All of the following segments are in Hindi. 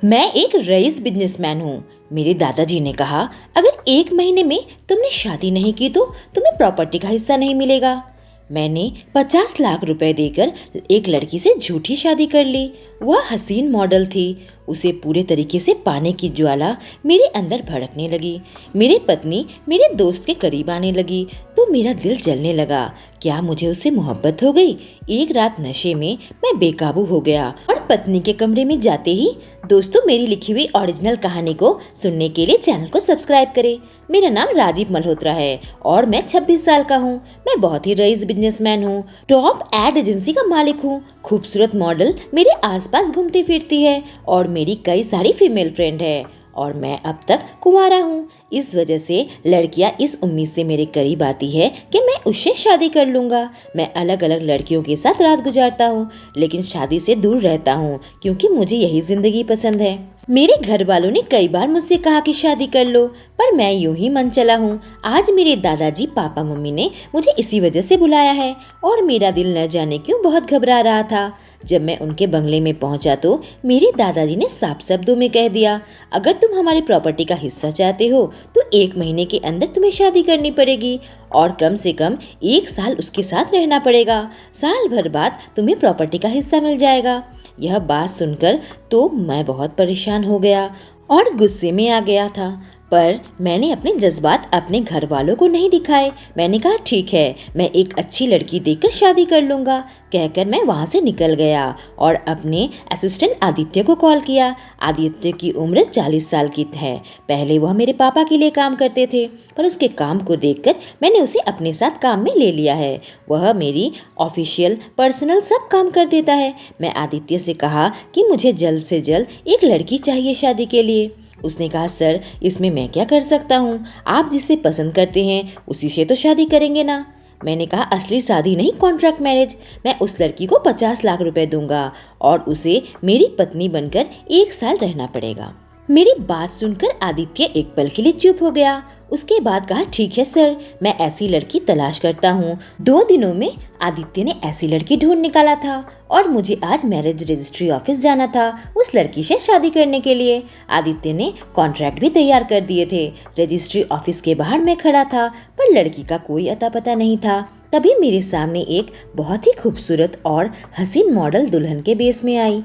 मैं एक रईस बिजनेसमैन हूँ। मेरे दादाजी ने कहा, अगर 1 महीने में तुमने शादी नहीं की तो तुम्हें प्रॉपर्टी का हिस्सा नहीं मिलेगा। मैंने 50 लाख रुपए देकर एक लड़की से झूठी शादी कर ली। वह हसीन मॉडल थी। उसे पूरे तरीके से पाने की ज्वाला मेरे अंदर भड़कने लगी। मेरी पत्नी मेरे दोस्त के करीब आने लगी तो मेरा दिल जलने लगा। क्या मुझे उससे मोहब्बत हो गई? एक रात नशे में मैं बेकाबू हो गया और पत्नी के कमरे में जाते ही दोस्तों, मेरी लिखी हुई ओरिजिनल कहानी को सुनने के लिए चैनल को सब्सक्राइब करें। मेरा नाम राजीव मल्होत्रा है और मैं 26 साल का हूँ। मैं बहुत ही रईस बिजनेसमैन हूँ। टॉप एड एजेंसी का मालिक हूँ। खूबसूरत मॉडल मेरे आसपास घूमती फिरती है और मेरी कई सारी फीमेल फ्रेंड है और मैं अब तक कुंवारा हूँ। इस वजह से लड़कियाँ इस उम्मीद से मेरे करीब आती है कि मैं उससे शादी कर लूँगा। मैं अलग अलग लड़कियों के साथ रात गुजारता हूँ लेकिन शादी से दूर रहता हूँ क्योंकि मुझे यही जिंदगी पसंद है। मेरे घर वालों ने कई बार मुझसे कहा कि शादी कर लो, पर मैं यूं ही मन चला हूँ। आज मेरे दादाजी, पापा, मम्मी ने मुझे इसी वजह से बुलाया है और मेरा दिल न जाने क्यों बहुत घबरा रहा था। जब मैं उनके बंगले में पहुंचा तो मेरे दादाजी ने साफ शब्दों में कह दिया, अगर तुम हमारी प्रॉपर्टी का हिस्सा चाहते हो तो 1 महीने के अंदर तुम्हें शादी करनी पड़ेगी और कम से कम 1 साल उसके साथ रहना पड़ेगा। साल भर बाद तुम्हें प्रॉपर्टी का हिस्सा मिल जाएगा। यह बात सुनकर तो मैं बहुत परेशान हो गया और गुस्से में आ गया था, पर मैंने अपने जज्बात अपने घर वालों को नहीं दिखाए। मैंने कहा, ठीक है, मैं एक अच्छी लड़की देखकर शादी कर लूँगा। कहकर मैं वहाँ से निकल गया और अपने असिस्टेंट आदित्य को कॉल किया। आदित्य की उम्र 40 साल की है। पहले वह मेरे पापा के लिए काम करते थे, पर उसके काम को देखकर मैंने उसे अपने साथ काम में ले लिया है। वह मेरी ऑफिशियल, पर्सनल सब काम कर देता है। मैं आदित्य से कहा कि मुझे जल्द से जल्द एक लड़की चाहिए शादी के लिए। उसने कहा, सर, इसमें मैं क्या कर सकता हूँ? आप जिसे पसंद करते हैं उसी से तो शादी करेंगे ना। मैंने कहा, असली शादी नहीं, कॉन्ट्रैक्ट मैरिज। मैं उस लड़की को 50 लाख रुपए दूंगा और उसे मेरी पत्नी बनकर 1 साल रहना पड़ेगा। मेरी बात सुनकर आदित्य एक पल के लिए चुप हो गया। उसके बाद कहा, ठीक है सर, मैं ऐसी लड़की तलाश करता हूँ। 2 दिनों में आदित्य ने ऐसी लड़की ढूंढ निकाला था और मुझे आज मैरिज रजिस्ट्री ऑफिस जाना था उस लड़की से शादी करने के लिए। आदित्य ने कॉन्ट्रैक्ट भी तैयार कर दिए थे। रजिस्ट्री ऑफिस के बाहर मैं खड़ा था, पर लड़की का कोई अता पता नहीं था। तभी मेरे सामने एक बहुत ही खूबसूरत और हसीन मॉडल दुल्हन के बेस में आई।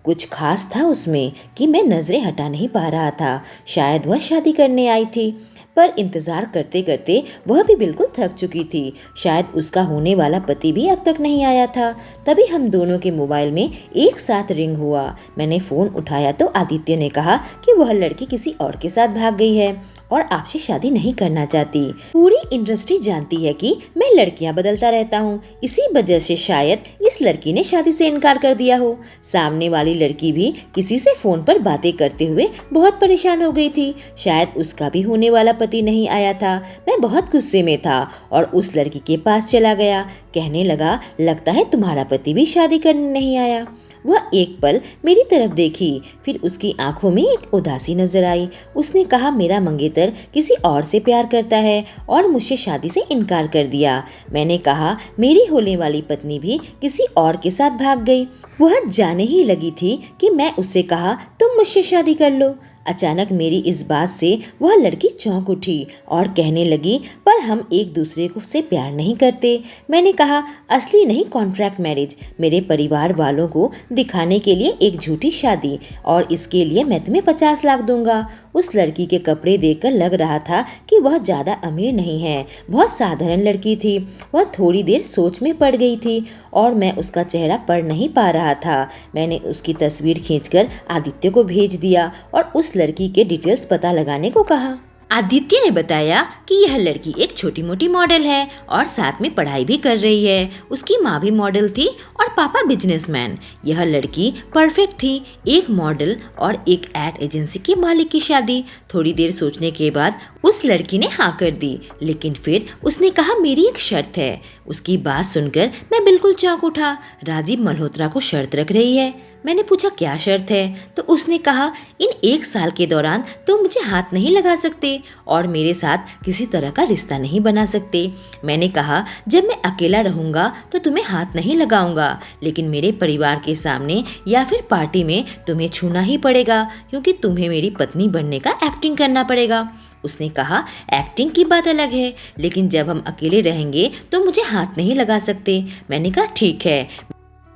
कुछ खास था उसमें कि मैं नजरें हटा नहीं पा रहा था। शायद वह शादी करने आई थी, पर इंतजार करते करते वह भी बिल्कुल थक चुकी थी। शायद उसका होने वाला पति भी अब तक नहीं आया था। तभी हम दोनों के मोबाइल में एक साथ रिंग हुआ। मैंने फ़ोन उठाया तो आदित्य ने कहा कि वह लड़की किसी और के साथ भाग गई है और आपसे शादी नहीं करना चाहती। पूरी इंडस्ट्री जानती है कि मैं लड़कियां बदलता रहता हूँ। इसी वजह से शायद इस लड़की ने शादी से इनकार कर दिया हो। सामने वाली लड़की भी किसी से फ़ोन पर बातें करते हुए बहुत परेशान हो गई थी। शायद उसका भी होने वाला पति नहीं आया था। मैं बहुत गुस्से में था और उस लड़की के पास चला गया। कहने लगा, लगता है तुम्हारा पति भी शादी करने नहीं आया। वह एक पल मेरी तरफ देखी, फिर उसकी आंखों में एक उदासी नजर आई। उसने कहा, मेरा मंगेतर किसी और से प्यार करता है और मुझसे शादी से इनकार कर दिया। मैंने कहा, मेरी होने वाली पत्नी भी किसी और के साथ भाग गई। वह जाने ही लगी थी कि मैं उससे कहा, तुम मुझसे शादी कर लो। अचानक मेरी इस बात से वह लड़की चौंक उठी और कहने लगी, पर हम एक दूसरे को से प्यार नहीं करते। मैंने कहा, असली नहीं, कॉन्ट्रैक्ट मैरिज। मेरे परिवार वालों को दिखाने के लिए एक झूठी शादी और इसके लिए मैं तुम्हें 50 लाख दूंगा। उस लड़की के कपड़े देखकर लग रहा था कि वह ज़्यादा अमीर नहीं है। बहुत साधारण लड़की थी। वह थोड़ी देर सोच में पड़ गई थी और मैं उसका चेहरा पढ़ नहीं पा रहा था। मैंने उसकी तस्वीर खींचकर आदित्य को भेज दिया और उस लड़की के डिटेल्स पता लगाने को कहा। आदित्य ने बताया कि यह लड़की एक छोटी मोटी मॉडल है और साथ में पढ़ाई भी कर रही है। उसकी माँ भी मॉडल थी और पापा बिजनेसमैन। यह लड़की परफेक्ट थी। एक मॉडल और एक एड एजेंसी के मालिक की शादी। थोड़ी देर सोचने के बाद उस लड़की ने हाँ कर दी, लेकिन फिर उसने कहा मेरी एक शर्त है। उसकी बात सुनकर मैं बिल्कुल चौंक उठा। राजीव मल्होत्रा को शर्त रख रही है। मैंने पूछा क्या शर्त है, तो उसने कहा इन 1 साल के दौरान तुम मुझे हाथ नहीं लगा सकते और मेरे साथ किसी तरह का रिश्ता नहीं बना सकते। मैंने कहा जब मैं अकेला रहूँगा तो तुम्हें हाथ नहीं लगाऊंगा, लेकिन मेरे परिवार के सामने या फिर पार्टी में तुम्हें छूना ही पड़ेगा, क्योंकि तुम्हें मेरी पत्नी बनने का एक्टिंग करना पड़ेगा। उसने कहा एक्टिंग की बात अलग है, लेकिन जब हम अकेले रहेंगे तो मुझे हाथ नहीं लगा सकते। मैंने कहा ठीक है,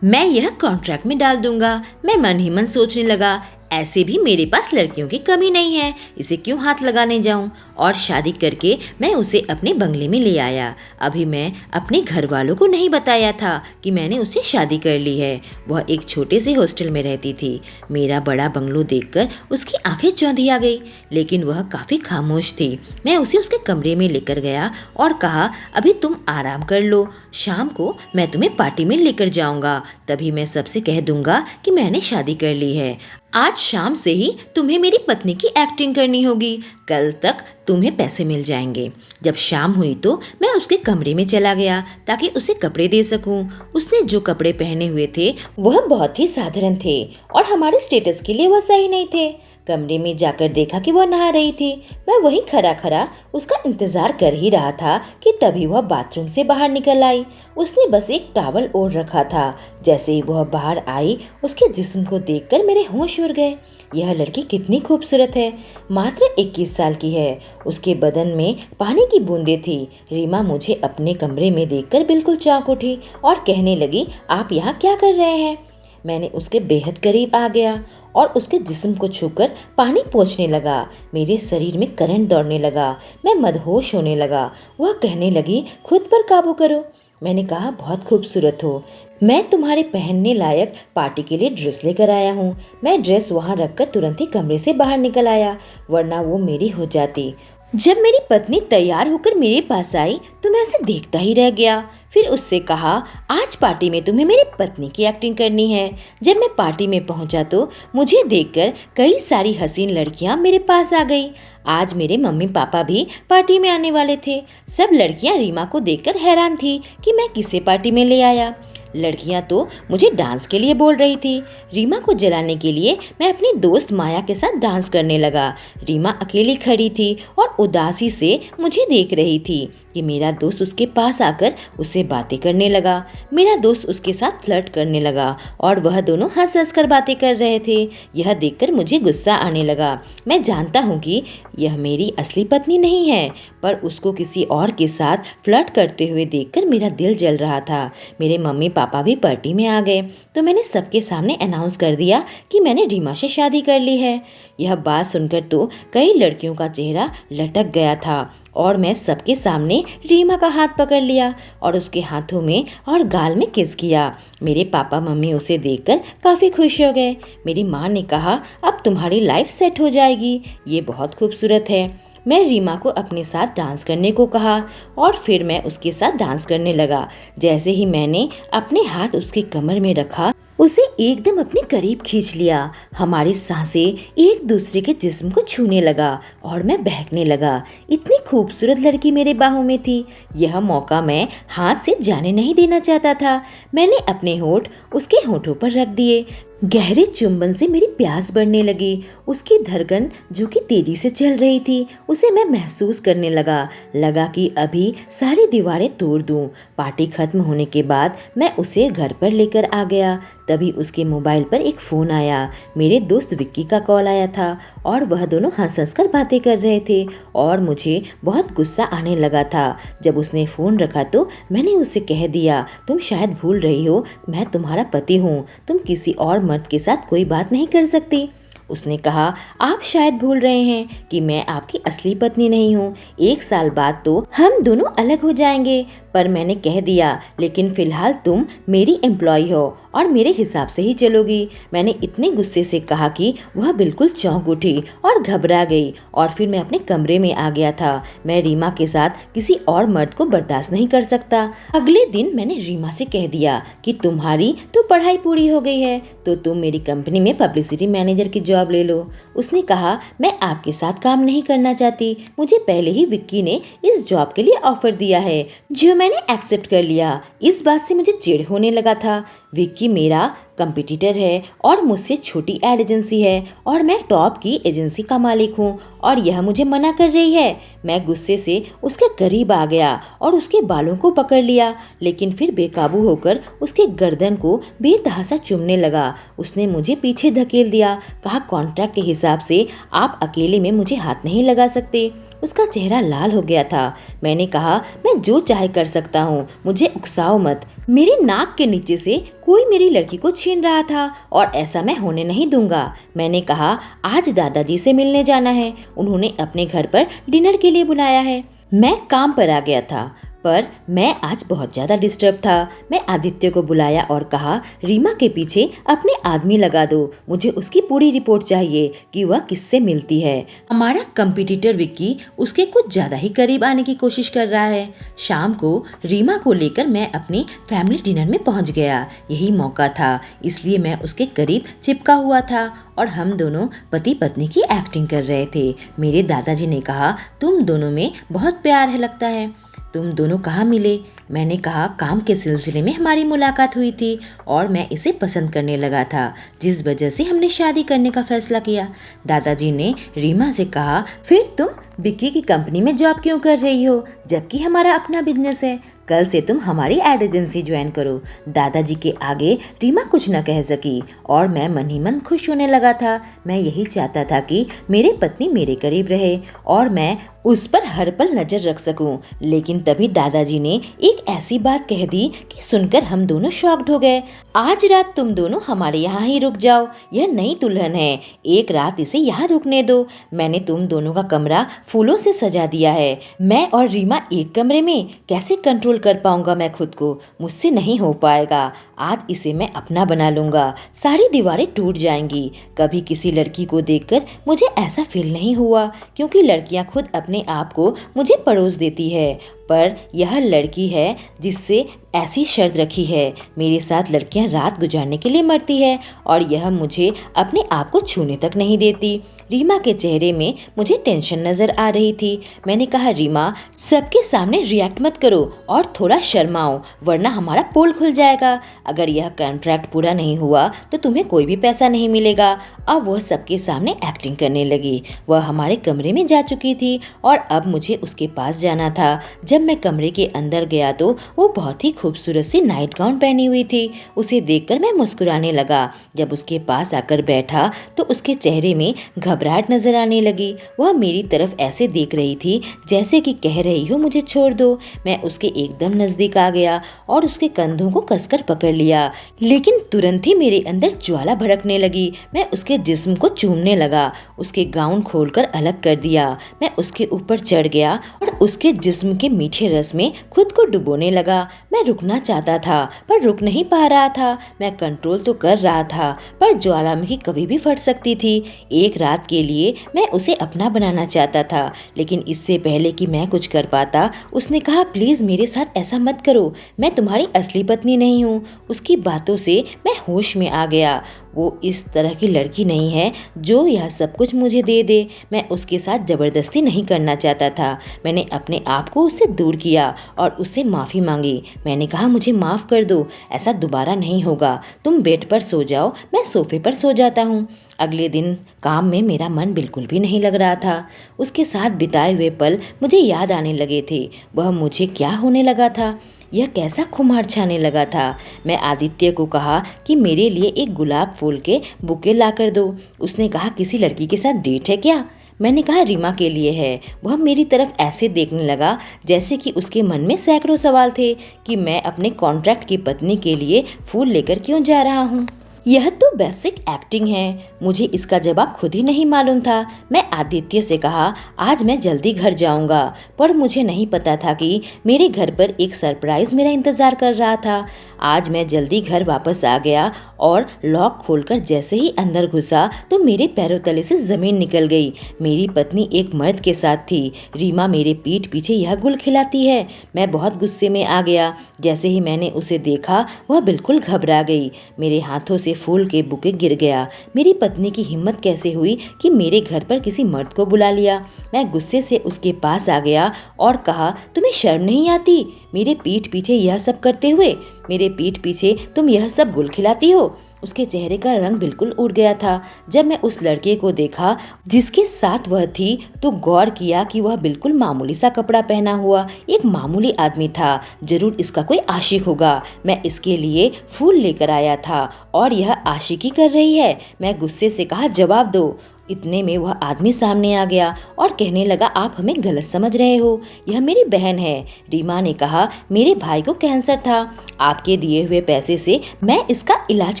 मैं यह कॉन्ट्रैक्ट में डाल दूंगा। मैं मन ही मन सोचने लगा ऐसे भी मेरे पास लड़कियों की कमी नहीं है, इसे क्यों हाथ लगाने जाऊं। और शादी करके मैं उसे अपने बंगले में ले आया। अभी मैं अपने घर वालों को नहीं बताया था कि मैंने उसे शादी कर ली है। वह एक छोटे से हॉस्टल में रहती थी। मेरा बड़ा बंगलो देखकर उसकी आंखें चौंधी आ गई, लेकिन वह काफ़ी खामोश थी। मैं उसे उसके कमरे में लेकर गया और कहा अभी तुम आराम कर लो, शाम को मैं तुम्हें पार्टी में लेकर जाऊंगा, तभी मैं सबसे कह दूंगा कि मैंने शादी कर ली है। आज शाम से ही तुम्हें मेरी पत्नी की एक्टिंग करनी होगी, कल तक तुम्हें पैसे मिल जाएंगे। जब शाम हुई तो मैं उसके कमरे में चला गया ताकि उसे कपड़े दे सकूं। उसने जो कपड़े पहने हुए थे वह बहुत ही साधारण थे और हमारे स्टेटस के लिए वह सही नहीं थे। कमरे में जाकर देखा कि वह नहा रही थी। मैं वहीं खड़ा खड़ा उसका इंतजार कर ही रहा था कि तभी वह बाथरूम से बाहर निकल आई। उसने बस एक टॉवल ओढ़ रखा था। जैसे ही वह बाहर आई, उसके जिस्म को देखकर मेरे होश उड़ गए। यह लड़की कितनी खूबसूरत है, मात्र 21 साल की है। उसके बदन में पानी की बूंदें थी। रीमा मुझे अपने कमरे में देखकर बिल्कुल चौंक उठी और कहने लगी आप यहाँ क्या कर रहे हैं। मैंने उसके बेहद करीब आ गया और उसके जिस्म को छूकर पानी पोंछने लगा। मेरे शरीर में करंट दौड़ने लगा, मैं मदहोश होने लगा। वह कहने लगी खुद पर काबू करो। मैंने कहा बहुत खूबसूरत हो, मैं तुम्हारे पहनने लायक पार्टी के लिए ड्रेस लेकर आया हूँ। मैं ड्रेस वहाँ रखकर तुरंत ही कमरे से बाहर निकल आया, वरना वो मेरी हो जाती। जब मेरी पत्नी तैयार होकर मेरे पास आई तो मैं उसे देखता ही रह गया। फिर उससे कहा आज पार्टी में तुम्हें मेरी पत्नी की एक्टिंग करनी है। जब मैं पार्टी में पहुंचा तो मुझे देखकर कई सारी हसीन लड़कियां मेरे पास आ गई। आज मेरे मम्मी पापा भी पार्टी में आने वाले थे। सब लड़कियां रीमा को देखकर हैरान थी कि मैं किसे पार्टी में ले आया। लड़कियां तो मुझे डांस के लिए बोल रही थी। रीमा को जलाने के लिए मैं अपनी दोस्त माया के साथ डांस करने लगा। रीमा अकेली खड़ी थी और उदासी से मुझे देख रही थी कि मेरा दोस्त उसके पास आकर उससे बातें करने लगा। मेरा दोस्त उसके साथ फ्लर्ट करने लगा और वह दोनों हंस हंस कर बातें कर रहे थे। यह देखकर मुझे गुस्सा आने लगा। मैं जानता हूँ कि यह मेरी असली पत्नी नहीं है, पर उसको किसी और के साथ फ्लर्ट करते हुए देखकर मेरा दिल जल रहा था। मेरे मम्मी पापा भी पार्टी में आ गए तो मैंने सबके सामने अनाउंस कर दिया कि मैंने रीमा से शादी कर ली है। यह बात सुनकर तो कई लड़कियों का चेहरा लटक गया था और मैं सबके सामने रीमा का हाथ पकड़ लिया और उसके हाथों में और गाल में किस किया। मेरे पापा मम्मी उसे देखकर काफ़ी खुश हो गए। मेरी माँ ने कहा अब तुम्हारी लाइफ सेट हो जाएगी, ये बहुत खूबसूरत है। मैं रीमा को अपने साथ डांस करने को कहा और फिर मैं उसके साथ डांस करने लगा। जैसे ही मैंने अपने हाथ उसके कमर में रखा, उसे एकदम अपने करीब खींच लिया। हमारी सांसें एक दूसरे के जिस्म को छूने लगा और मैं बहकने लगा। इतनी खूबसूरत लड़की मेरे बाहों में थी। यह मौका मैं हाथ से जाने नहीं देना चाहता था। मैंने अपने होंठ उसके होंठों पर रख दिए। गहरे चुंबन से मेरी प्यास बढ़ने लगी। उसकी धड़कन जो कि तेजी से चल रही थी, उसे मैं महसूस करने लगा कि अभी सारी दीवारें तोड़ दूं। पार्टी खत्म होने के बाद मैं उसे घर पर लेकर आ गया। तभी उसके मोबाइल पर एक फ़ोन आया। मेरे दोस्त विक्की का कॉल आया था और वह दोनों हंस हंस कर बातें कर रहे थे और मुझे बहुत गुस्सा आने लगा था। जब उसने फ़ोन रखा तो मैंने उसे कह दिया तुम शायद भूल रही हो, मैं तुम्हारा पति हूँ, तुम किसी और मर्द के साथ कोई बात नहीं कर सकती। उसने कहा आप शायद भूल रहे हैं कि मैं आपकी असली पत्नी नहीं हूँ। 1 साल बाद तो हम दोनों अलग हो जाएंगे। पर मैंने कह दिया लेकिन फिलहाल तुम मेरी एम्प्लॉय हो और मेरे हिसाब से ही चलोगी। मैंने इतने गुस्से से कहा कि वह बिल्कुल चौंक उठी और घबरा गई और फिर मैं अपने कमरे में आ गया था। मैं रीमा के साथ किसी और मर्द को बर्दाश्त नहीं कर सकता। अगले दिन मैंने रीमा से कह दिया कि तुम्हारी तो पढ़ाई पूरी हो गई है तो तुम मेरी कंपनी में पब्लिसिटी मैनेजर की जॉब ले लो। उसने कहा मैं आपके साथ काम नहीं करना चाहती, मुझे पहले ही विक्की ने इस जॉब के लिए ऑफर दिया है जो मैंने एक्सेप्ट कर लिया। इस बात से मुझे चिढ़ होने लगा था। विक्की मेरा कंपटीटर है और मुझसे छोटी एड एजेंसी है और मैं टॉप की एजेंसी का मालिक हूँ और यह मुझे मना कर रही है। मैं गुस्से से उसके करीब आ गया और उसके बालों को पकड़ लिया, लेकिन फिर बेकाबू होकर उसके गर्दन को बेतहासा चूमने लगा। उसने मुझे पीछे धकेल दिया, कहा कॉन्ट्रैक्ट के हिसाब से आप अकेले में मुझे हाथ नहीं लगा सकते। उसका चेहरा लाल हो गया था। मैंने कहा मैं जो चाहे कर सकता हूँ, मुझे उकसाओ मत। मेरी नाक के नीचे से कोई मेरी लड़की को छीन रहा था और ऐसा मैं होने नहीं दूंगा। मैंने कहा आज दादाजी से मिलने जाना है, उन्होंने अपने घर पर डिनर के लिए बुलाया है। मैं काम पर आ गया था पर मैं आज बहुत ज़्यादा डिस्टर्ब था। मैं आदित्य को बुलाया और कहा रीमा के पीछे अपने आदमी लगा दो, मुझे उसकी पूरी रिपोर्ट चाहिए कि वह किससे मिलती है। हमारा कंपटीटर विक्की उसके कुछ ज़्यादा ही करीब आने की कोशिश कर रहा है। शाम को रीमा को लेकर मैं अपनी फैमिली डिनर में पहुंच गया। यही मौका था, इसलिए मैं उसके करीब चिपका हुआ था और हम दोनों पति पत्नी की एक्टिंग कर रहे थे। मेरे दादाजी ने कहा तुम दोनों में बहुत प्यार है लगता है, तुम दोनों कहाँ मिले? मैंने कहा काम के सिलसिले में हमारी मुलाकात हुई थी और मैं इसे पसंद करने लगा था, जिस वजह से हमने शादी करने का फैसला किया। दादाजी ने रीमा से कहा फिर तुम विक्की की कंपनी में जॉब क्यों कर रही हो जबकि हमारा अपना बिजनेस है? कल से तुम हमारी एड एजेंसी ज्वाइन करो। दादाजी के आगे रीमा कुछ न कह सकी और मैं मन ही मन खुश होने लगा था। मैं यही चाहता था कि मेरी पत्नी मेरे करीब रहे और मैं उस पर हर पल नजर रख सकूं। लेकिन तभी दादाजी ने एक ऐसी बात कह दी कि सुनकर हम दोनों शॉक्ड हो गए। आज रात तुम दोनों हमारे यहाँ ही रुक जाओ, यह नई दुल्हन है, एक रात इसे यहाँ रुकने दो। मैंने तुम दोनों का कमरा फूलों से सजा दिया है। मैं और रीमा एक कमरे में कैसे कंट्रोल कर पाऊंगा मैं खुद को? मुझसे नहीं हो पाएगा। आज इसे मैं अपना बना लूंगा, सारी दीवारें टूट जाएंगी। कभी किसी लड़की को देखकर मुझे ऐसा फील नहीं हुआ, क्योंकि लड़कियां खुद अपने आप को मुझे परोस देती है, पर यह लड़की है जिससे ऐसी शर्त रखी है। मेरे साथ लड़कियां रात गुजारने के लिए मरती है और यह मुझे अपने आप को छूने तक नहीं देती। रीमा के चेहरे में मुझे टेंशन नजर आ रही थी। मैंने कहा रीमा सबके सामने रिएक्ट मत करो और थोड़ा शर्माओ, वरना हमारा पोल खुल जाएगा। अगर यह कॉन्ट्रैक्ट पूरा नहीं हुआ तो तुम्हें कोई भी पैसा नहीं मिलेगा। अब वह सबके सामने एक्टिंग करने लगी। वह हमारे कमरे में जा चुकी थी और अब मुझे उसके पास जाना था। जब मैं कमरे के अंदर गया तो वो बहुत ही खूबसूरत सी नाइट गाउन पहनी हुई थी। उसे देखकर मैं मुस्कुराने लगा। जब उसके पास आकर बैठा तो उसके चेहरे में घबराहट नजर आने लगी। वह मेरी तरफ ऐसे देख रही थी जैसे कि कह रही हो मुझे छोड़ दो। मैं उसके एकदम नजदीक आ गया और उसके कंधों को कसकर पकड़ लिया, लेकिन तुरंत ही मेरे अंदर ज्वाला भड़कने लगी। मैं उसके जिस्म को चूमने लगा, उसके गाउन खोलकर अलग कर दिया। मैं उसके ऊपर चढ़ गया और उसके जिस्म के मीठे रस में खुद को डुबोने लगा। मैं रुकना चाहता था पर रुक नहीं पा रहा था। मैं कंट्रोल तो कर रहा था पर ज्वालामुखी कभी भी फट सकती थी। एक रात के लिए मैं उसे अपना बनाना चाहता था, लेकिन इससे पहले कि मैं कुछ कर पाता उसने कहा प्लीज मेरे साथ ऐसा मत करो, मैं तुम्हारी असली पत्नी नहीं हूँ। उसकी बातों से मैं होश में आ गया। वो इस तरह की लड़की नहीं है जो यह सब कुछ मुझे दे दे। मैं उसके साथ ज़बरदस्ती नहीं करना चाहता था। मैंने अपने आप को उससे दूर किया और उससे माफ़ी मांगी। मैंने कहा मुझे माफ़ कर दो, ऐसा दोबारा नहीं होगा। तुम बेड पर सो जाओ, मैं सोफे पर सो जाता हूँ। अगले दिन काम में मेरा मन बिल्कुल भी नहीं लग रहा था। उसके साथ बिताए हुए पल मुझे याद आने लगे थे। वह मुझे क्या होने लगा था, यह कैसा खुमार छाने लगा था। मैं आदित्य को कहा कि मेरे लिए एक गुलाब फूल के बुके ला कर दो। उसने कहा किसी लड़की के साथ डेट है क्या? मैंने कहा रीमा के लिए है। वह मेरी तरफ ऐसे देखने लगा जैसे कि उसके मन में सैकड़ों सवाल थे कि मैं अपने कॉन्ट्रैक्ट की पत्नी के लिए फूल लेकर क्यों जा रहा हूँ। यह तो बेसिक एक्टिंग है। मुझे इसका जवाब खुद ही नहीं मालूम था। मैं आदित्य से कहा, आज मैं जल्दी घर जाऊंगा, पर मुझे नहीं पता था कि मेरे घर पर एक सरप्राइज मेरा इंतजार कर रहा था। आज मैं जल्दी घर वापस आ गया और लॉक खोलकर जैसे ही अंदर घुसा तो मेरे पैरों तले से जमीन निकल गई। मेरी पत्नी एक मर्द के साथ थी। रीमा मेरे पीठ पीछे यह गुल खिलाती है। मैं बहुत गुस्से में आ गया। जैसे ही मैंने उसे देखा वह बिल्कुल घबरा गई। मेरे हाथों से फूल के बुके गिर गया। मेरी पत्नी की हिम्मत कैसे हुई कि मेरे घर पर किसी मर्द को बुला लिया। मैं गुस्से से उसके पास आ गया और कहा, तुम्हें शर्म नहीं आती मेरे पीठ पीछे यह सब करते हुए? मेरे पीठ पीछे तुम यह सब गुल खिलाती हो? उसके चेहरे का रंग बिल्कुल उड़ गया था। जब मैं उस लड़के को देखा जिसके साथ वह थी तो गौर किया कि वह बिल्कुल मामूली सा कपड़ा पहना हुआ एक मामूली आदमी था। जरूर इसका कोई आशिक होगा। मैं इसके लिए फूल लेकर आया था और यह आशिकी कर रही है। मैं गुस्से से कहा, जवाब दो। इतने में वह आदमी सामने आ गया और कहने लगा, आप हमें गलत समझ रहे हो, यह मेरी बहन है। रीमा ने कहा, मेरे भाई को कैंसर था, आपके दिए हुए पैसे से मैं इसका इलाज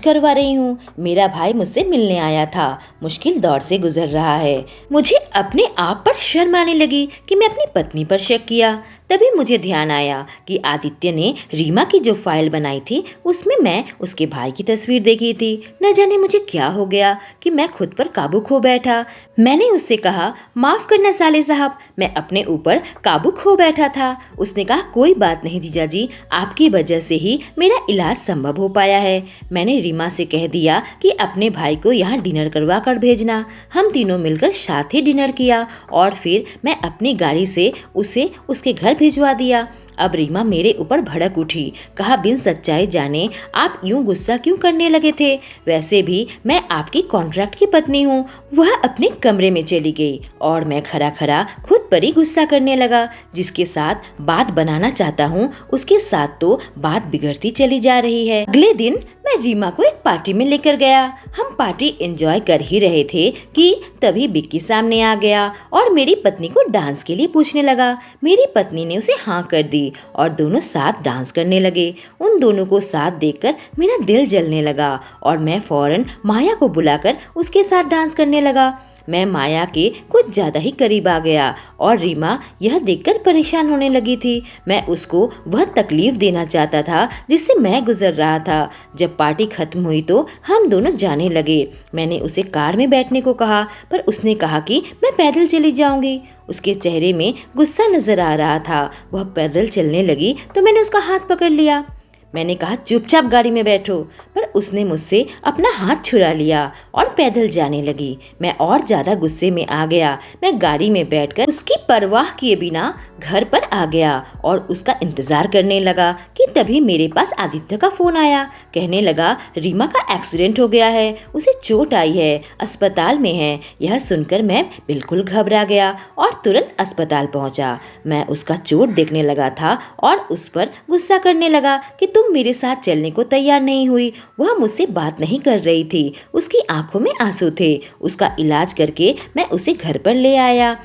करवा रही हूँ। मेरा भाई मुझसे मिलने आया था, मुश्किल दौर से गुजर रहा है। मुझे अपने आप पर शर्म आने लगी कि मैं अपनी पत्नी पर शक किया। तभी मुझे ध्यान आया कि आदित्य ने रीमा की जो फाइल बनाई थी उसमें मैं उसके भाई की तस्वीर देखी थी। न जाने मुझे क्या हो गया कि मैं खुद पर काबू खो बैठा। मैंने उससे कहा, माफ करना साले साहब, मैं अपने ऊपर काबू खो बैठा था। उसने कहा, कोई बात नहीं जीजा जी, आपकी वजह से ही मेरा इलाज संभव हो पाया है। मैंने रीमा से कह दिया कि अपने भाई को यहाँ डिनर करवा कर भेजना। हम तीनों मिलकर साथ ही डिनर किया और फिर मैं अपनी गाड़ी से उसे उसके घर भिजवा दिया। अब रीमा मेरे ऊपर भड़क उठी। कहा, बिन सच्चाई जाने आप यूं गुस्सा क्यों करने लगे थे? वैसे भी मैं आपकी कॉन्ट्रैक्ट की पत्नी हूँ। वह अपने कमरे में चली गई और मैं खड़ा खड़ा खुद पर ही गुस्सा करने लगा। जिसके साथ बात बनाना चाहता हूँ उसके साथ तो बात बिगड़ती चली जा रही है। अगले दिन मैं रीमा को एक पार्टी में लेकर गया। हम पार्टी एंजॉय कर ही रहे थे कि तभी बिक्की सामने आ गया और मेरी पत्नी को डांस के लिए पूछने लगा। मेरी पत्नी ने उसे हाँ कर दी और दोनों साथ डांस करने लगे। उन दोनों को साथ देखकर मेरा दिल जलने लगा और मैं फौरन माया को बुलाकर उसके साथ डांस करने लगा। मैं माया के कुछ ज्यादा ही करीब आ गया और रीमा यह देखकर परेशान होने लगी थी। मैं उसको वह तकलीफ देना चाहता था जिससे मैं गुजर रहा था। जब पार्टी खत्म हुई तो हम दोनों जाने लगे। मैंने उसे कार में बैठने को कहा पर उसने कहा कि मैं पैदल चली जाऊंगी। उसके चेहरे में गुस्सा नजर आ रहा था। वह पैदल चलने लगी तो मैंने उसका हाथ पकड़ लिया। मैंने कहा, चुपचाप गाड़ी में बैठो, पर उसने मुझसे अपना हाथ छुड़ा लिया और पैदल जाने लगी। मैं और ज्यादा गुस्से में आ गया। मैं गाड़ी में बैठकर उसकी परवाह किए बिना घर पर आ गया और उसका इंतजार करने लगा कि तभी मेरे पास आदित्य का फोन आया। कहने लगा, रीमा का एक्सीडेंट हो गया है, उसे चोट आई है, अस्पताल में है। यह सुनकर मैं बिल्कुल घबरा गया और तुरंत अस्पताल पहुंचा। मैं उसका चोट देखने लगा था और उस पर गुस्सा करने लगा कि तुम मेरे साथ चलने को तैयार नहीं हुई। वह मुझसे बात नहीं कर रही थी। उसकी आंखों में आंसू थे। उसका इलाज करके मैं उसे घर पर ले आया।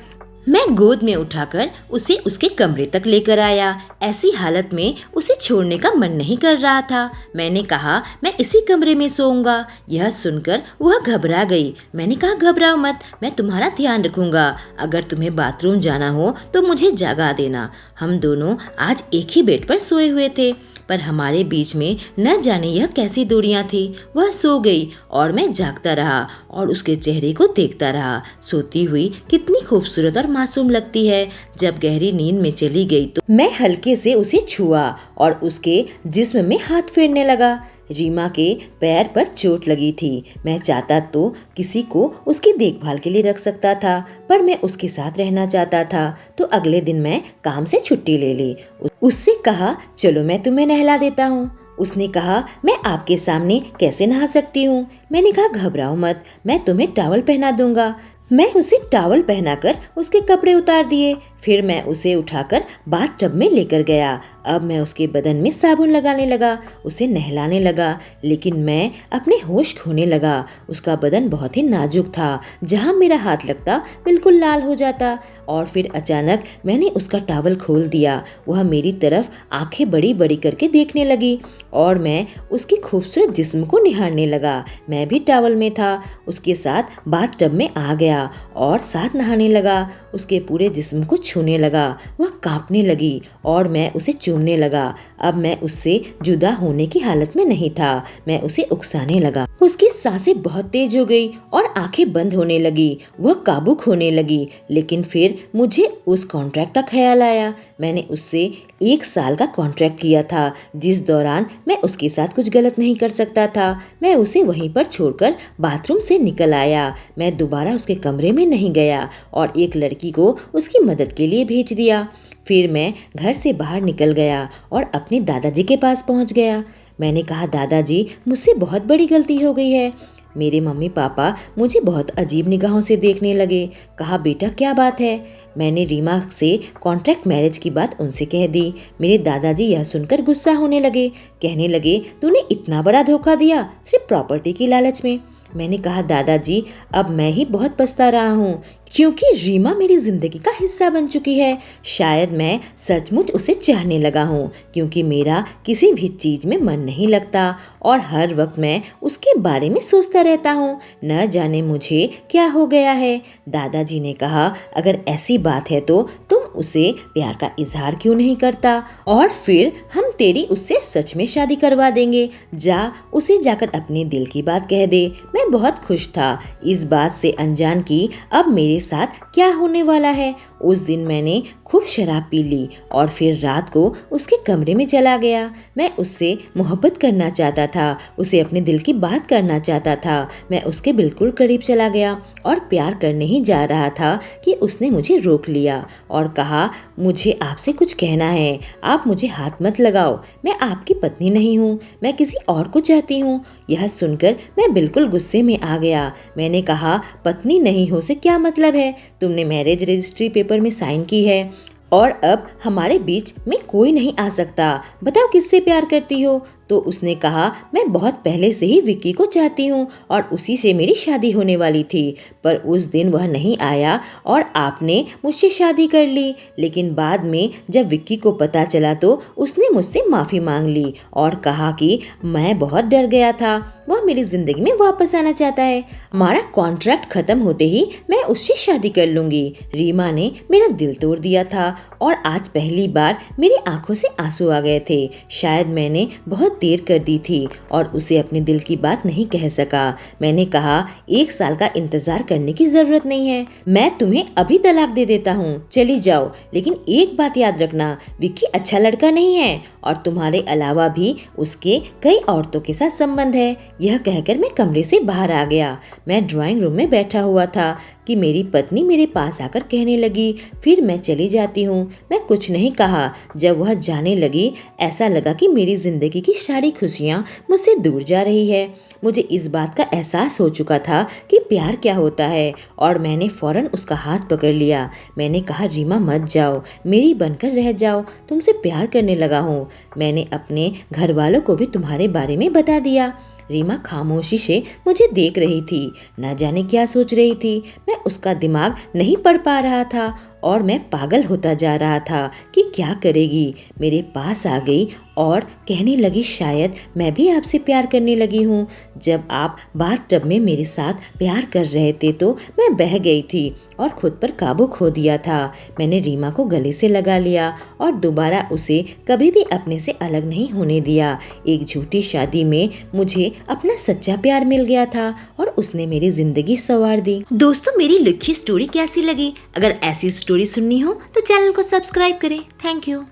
मैं गोद में उठाकर उसे उसके कमरे तक लेकर आया। ऐसी हालत में उसे छोड़ने का मन नहीं कर रहा था। मैंने कहा, मैं इसी कमरे में सोऊंगा। यह सुनकर वह घबरा गई। मैंने कहा, घबराओ मत, मैं तुम्हारा ध्यान रखूंगा। अगर तुम्हें बाथरूम जाना हो तो मुझे जगा देना। हम दोनों आज एक ही बेड पर सोए हुए थे, पर हमारे बीच में न जाने यह कैसी दूरियां थी। वह सो गई और मैं जागता रहा और उसके चेहरे को देखता रहा। सोती हुई कितनी खूबसूरत और मासूम लगती है। जब गहरी नींद में चली गई तो मैं हल्के से उसे छुआ और उसके जिस्म में हाथ फेरने लगा। रीमा के पैर पर चोट लगी थी। मैं चाहता तो किसी को उसकी देखभाल के लिए रख सकता था, पर मैं उसके साथ रहना चाहता था। तो अगले दिन मैं काम से छुट्टी ले ली। उससे कहा, चलो मैं तुम्हें नहला देता हूँ। उसने कहा, मैं आपके सामने कैसे नहा सकती हूँ? मैंने कहा, घबराओ मत, मैं तुम्हें टॉवल पहना दूंगा। मैं उसे टॉवल पहनाकर उसके कपड़े उतार दिए। फिर मैं उसे उठाकर बाथटब में लेकर गया। अब मैं उसके बदन में साबुन लगाने लगा, उसे नहलाने लगा, लेकिन मैं अपने होश खोने लगा। उसका बदन बहुत ही नाजुक था, जहाँ मेरा हाथ लगता बिल्कुल लाल हो जाता। और फिर अचानक मैंने उसका टॉवल खोल दिया। वह मेरी तरफ आंखें बड़ी बड़ी करके देखने लगी और मैं उसके खूबसूरत जिस्म को निहारने लगा। मैं भी टॉवल में था, उसके साथ बाथटब में आ गया और साथ नहाने लगा। उसके पूरे जिस्म को छूने लगा। वह कांपने लगी और मैं उसे चूमने लगा। अब मैं उससे जुदा होने की हालत में नहीं था। मैं उसे उकसाने लगा। उसकी सांसें बहुत तेज हो गई और आंखें बंद होने लगी। वह काबू खोने लगी। लेकिन फिर मुझे उस कॉन्ट्रैक्ट का ख्याल आया। मैंने उससे 1 साल का कॉन्ट्रैक्ट किया था, जिस दौरान मैं उसके साथ कुछ गलत नहीं कर सकता था। मैं उसे वहीं पर छोड़कर बाथरूम से निकल आया। मैं दोबारा उसके कमरे में नहीं गया और एक लड़की को उसकी मदद के लिए भेज दिया। फिर मैं घर से बाहर निकल गया और अपने दादाजी के पास पहुंच गया। मैंने कहा, दादाजी, मुझसे बहुत बड़ी गलती हो गई है। मेरे मम्मी पापा मुझे बहुत अजीब निगाहों से देखने लगे। कहा, बेटा क्या बात है? मैंने रीमा से कॉन्ट्रैक्ट मैरिज की बात उनसे कह दी। मेरे दादाजी यह सुनकर गुस्सा होने लगे। कहने लगे, तूने इतना बड़ा धोखा दिया सिर्फ प्रॉपर्टी की लालच में। मैंने कहा, दादाजी, अब मैं ही बहुत पछता रहा हूँ, क्योंकि रीमा मेरी जिंदगी का हिस्सा बन चुकी है। शायद मैं सचमुच उसे चाहने लगा हूँ, क्योंकि मेरा किसी भी चीज में मन नहीं लगता और हर वक्त मैं उसके बारे में सोचता रहता हूँ। न जाने मुझे क्या हो गया है। दादाजी ने कहा, अगर ऐसी बात है तो तुम उसे प्यार का इजहार क्यों नहीं करता, और फिर हम तेरी उससे सच में शादी करवा देंगे। जा, उसे जाकर अपने दिल की बात कह दे। मैं बहुत खुश था इस बात से अनजान कि अब मेरे साथ क्या होने वाला है। उस दिन मैंने खूब शराब पी ली और फिर रात को उसके कमरे में चला गया। मैं उससे मोहब्बत करना चाहता था, उसे अपने दिल की बात करना चाहता था। मैं उसके बिल्कुल करीब चला गया और प्यार करने ही जा रहा था कि उसने मुझे रोक लिया और कहा, मुझे आपसे कुछ कहना है। आप मुझे हाथ मत लगाओ, मैं आपकी पत्नी नहीं हूँ, मैं किसी और को चाहती हूँ। यह सुनकर मैं बिल्कुल गुस्से में आ गया। मैंने कहा, पत्नी नहीं हो से क्या मतलब है? तुमने मैरिज रजिस्ट्री पेपर में साइन की है और अब हमारे बीच में कोई नहीं आ सकता। बताओ किससे प्यार करती हो? तो उसने कहा, मैं बहुत पहले से ही विक्की को चाहती हूँ और उसी से मेरी शादी होने वाली थी, पर उस दिन वह नहीं आया और आपने मुझसे शादी कर ली। लेकिन बाद में जब विक्की को पता चला तो उसने मुझसे माफ़ी मांग ली और कहा कि मैं बहुत डर गया था, वह मेरी ज़िंदगी में वापस आना चाहता है। हमारा कॉन्ट्रैक्ट ख़त्म होते ही मैं उससे शादी कर लूँगी। रीमा ने मेरा दिल तोड़ दिया था और आज पहली बार मेरी आंखों से आंसू आ गए थे। शायद मैंने बहुत देर कर दी थी और उसे अपने दिल की बात नहीं कह सका। मैंने कहा, 1 साल का इंतजार करने की जरूरत नहीं है, मैं तुम्हें अभी तलाक दे देता हूँ, चली जाओ। लेकिन एक बात याद रखना, विक्की अच्छा लड़का नहीं है और तुम्हारे अलावा भी उसके कई औरतों के साथ संबंध है। यह कहकर मैं कमरे से बाहर आ गया। मैं ड्राइंग रूम में बैठा हुआ था कि मेरी पत्नी मेरे पास आकर कहने लगी, फिर मैं चली जाती हूँ। मैं कुछ नहीं कहा। जब वह जाने लगी, ऐसा लगा कि मेरी जिंदगी की सारी खुशियाँ मुझसे दूर जा रही है। मुझे इस बात का एहसास हो चुका था कि प्यार क्या होता है और मैंने फौरन उसका हाथ पकड़ लिया। मैंने कहा, रीमा मत जाओ, मेरी बनकर रह जाओ, तुमसे प्यार करने लगा हूँ। मैंने अपने घर वालों को भी तुम्हारे बारे में बता दिया। रीमा खामोशी से मुझे देख रही थी, न जाने क्या सोच रही थी। मैं उसका दिमाग नहीं पढ़ पा रहा था और मैं पागल होता जा रहा था कि क्या करेगी। मेरे पास आ गई और कहने लगी, शायद मैं भी आपसे प्यार करने लगी हूँ। जब आप बाथटब में मेरे साथ प्यार कर रहे थे तो मैं बह गई थी और खुद पर काबू खो दिया था। मैंने रीमा को गले से लगा लिया और दोबारा उसे कभी भी अपने से अलग नहीं होने दिया। एक झूठी शादी में मुझे अपना सच्चा प्यार मिल गया था और उसने मेरी जिंदगी संवार दी। दोस्तों, मेरी लिखी स्टोरी कैसी लगी? अगर ऐसी स्टोरी सुननी हो तो चैनल को सब्सक्राइब करें। Thank you.